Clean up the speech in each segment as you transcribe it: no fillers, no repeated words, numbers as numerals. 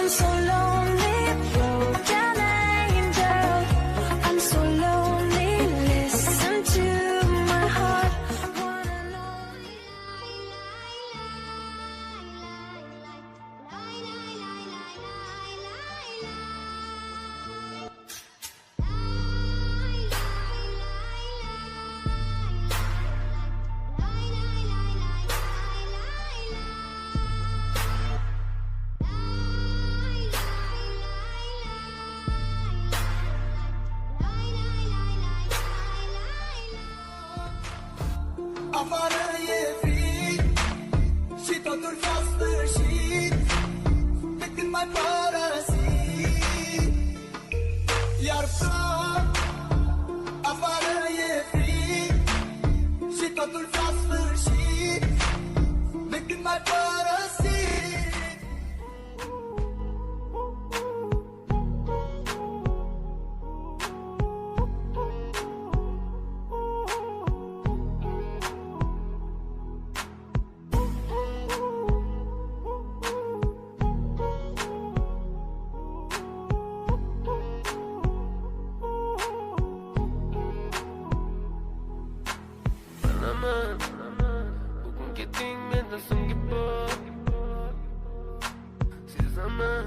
so lonely, broken angel. I'm so lonely, listen to my heart. Wanna know. Afară e frig și totul s-a sfârșit de când m-ai părăsit. Iar plouă, afară e frig și totul s-a sfârșit de când m-ai părăsit. Bugün gittiğimde son gibi Siz zaman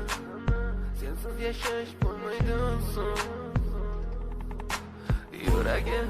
sensiz yaşayış bulmaydı olsun Yüreğe